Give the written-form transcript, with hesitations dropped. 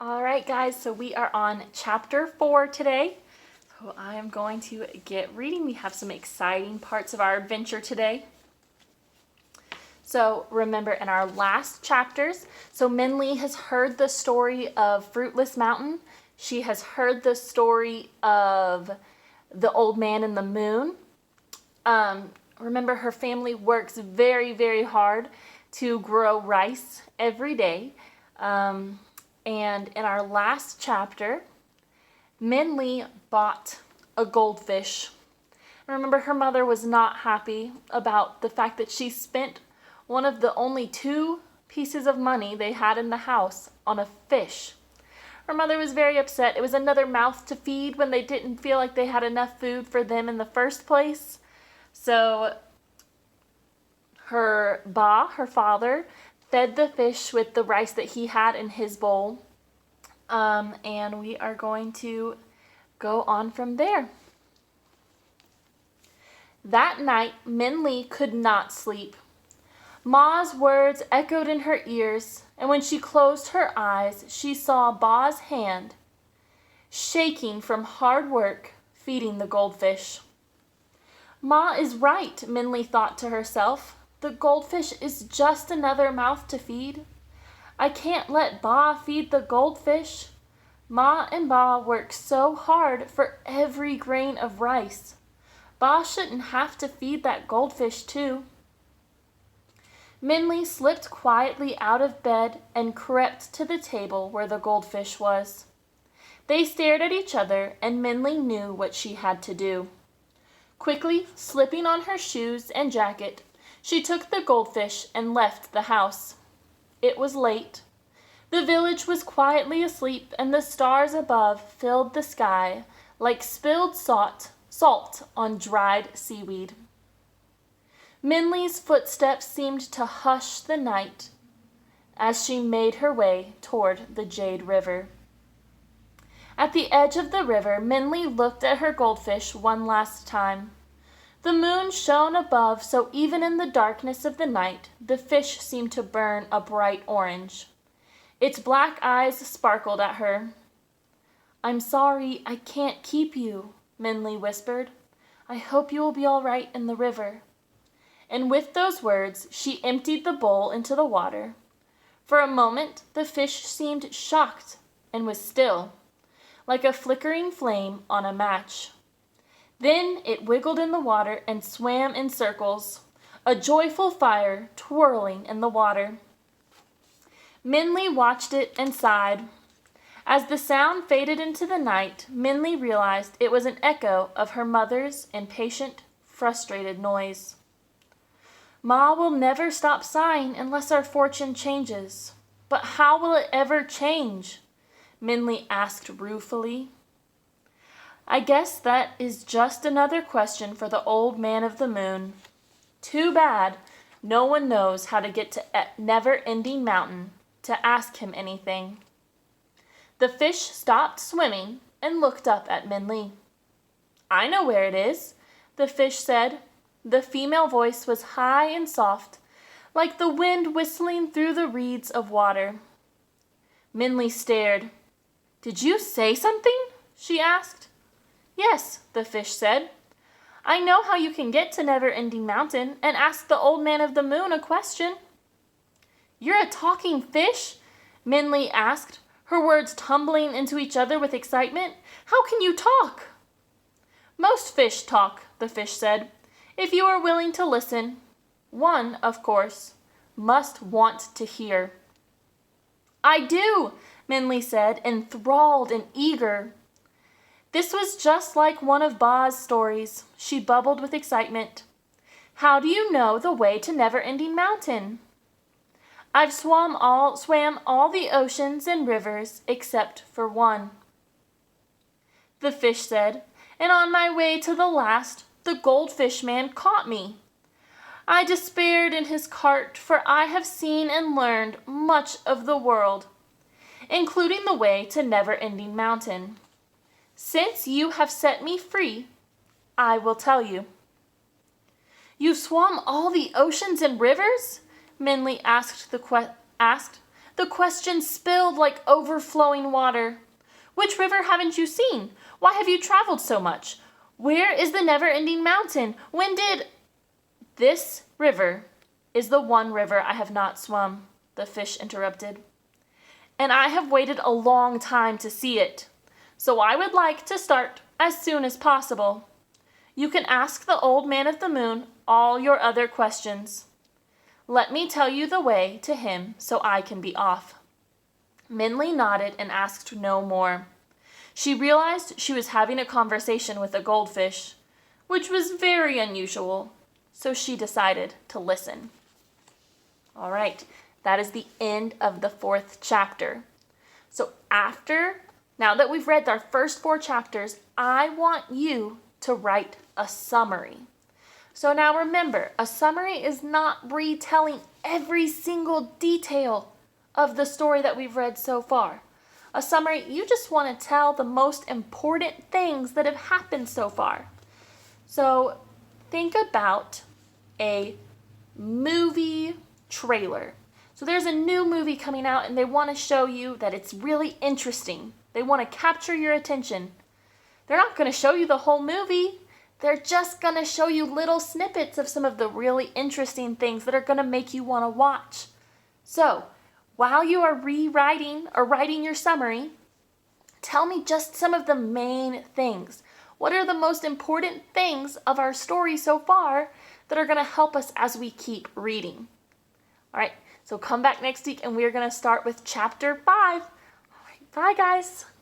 All right, guys, so we are on chapter 4 today. So I am going to get reading. We have some exciting parts of our adventure today. So remember in our last chapters, Minli has heard the story of Fruitless Mountain. She has heard the story of the old man in the moon. Remember, her family works very, very hard to grow rice every day. And in our last chapter, Minli bought a goldfish. Remember, her mother was not happy about the fact that she spent one of the only 2 pieces of money they had in the house on a fish. Her mother was very upset. It was another mouth to feed when they didn't feel like they had enough food for them in the first place. So her father, fed the fish with the rice that he had in his bowl. And we are going to go on from there. That night, Minli could not sleep. Ma's words echoed in her ears, and when she closed her eyes, she saw Ba's hand, shaking from hard work, feeding the goldfish. Ma is right, Minli thought to herself. The goldfish is just another mouth to feed. I can't let Ba feed the goldfish. Ma and Ba work so hard for every grain of rice. Ba shouldn't have to feed that goldfish too. Minli slipped quietly out of bed and crept to the table where the goldfish was. They stared at each other, and Minli knew what she had to do. Quickly slipping on her shoes and jacket, she took the goldfish and left the house. It was late. The village was quietly asleep, and the stars above filled the sky like spilled salt on dried seaweed. Minli's footsteps seemed to hush the night as she made her way toward the Jade River. At the edge of the river, Minli looked at her goldfish one last time. The moon shone above, so even in the darkness of the night, the fish seemed to burn a bright orange. Its black eyes sparkled at her. "I'm sorry I can't keep you," Minli whispered. "I hope you will be all right in the river." And with those words, she emptied the bowl into the water. For a moment, the fish seemed shocked and was still, like a flickering flame on a match. Then it wiggled in the water and swam in circles, a joyful fire twirling in the water. Minli watched it and sighed. As the sound faded into the night, Minli realized it was an echo of her mother's impatient, frustrated noise. Ma will never stop sighing unless our fortune changes. But how will it ever change? Minli asked ruefully. I guess that is just another question for the old man of the moon. Too bad no one knows how to get to Never-Ending Mountain to ask him anything. The fish stopped swimming and looked up at Minli. I know where it is, the fish said. The female voice was high and soft, like the wind whistling through the reeds of water. Minli stared. Did you say something? She asked. Yes, the fish said. I know how you can get to Never-Ending Mountain and ask the old man of the moon a question. You're a talking fish? Minli asked, her words tumbling into each other with excitement. How can you talk? Most fish talk, the fish said, if you are willing to listen. One, of course, must want to hear. I do, Minli said, enthralled and eager. This was just like one of Ba's stories. She bubbled with excitement. How do you know the way to Never-Ending Mountain? I've swam all the oceans and rivers except for one. The fish said, and on my way to the last, the goldfish man caught me. I despaired in his cart, for I have seen and learned much of the world, including the way to Never-Ending Mountain. Since you have set me free, I will tell you. You've swum all the oceans and rivers? Minli asked. The The questions spilled like overflowing water. Which river haven't you seen? Why have you traveled so much? Where is the never-ending mountain? When did... This river is the one river I have not swum, the fish interrupted. And I have waited a long time to see it. So I would like to start as soon as possible. You can ask the old man of the moon all your other questions. Let me tell you the way to him so I can be off. Minley nodded and asked no more. She realized she was having a conversation with a goldfish, which was very unusual, so she decided to listen. All right, that is the end of the 4th chapter. So now that we've read our first 4 chapters, I want you to write a summary. So now remember, a summary is not retelling every single detail of the story that we've read so far. A summary, you just want to tell the most important things that have happened so far. So think about a movie trailer. So there's a new movie coming out and they want to show you that it's really interesting. They want to capture your attention. They're not going to show you the whole movie. They're just going to show you little snippets of some of the really interesting things that are going to make you want to watch. So, while you are rewriting or writing your summary, tell me just some of the main things. What are the most important things of our story so far that are going to help us as we keep reading? All right, so come back next week and we're going to start with chapter 5. All right, bye guys.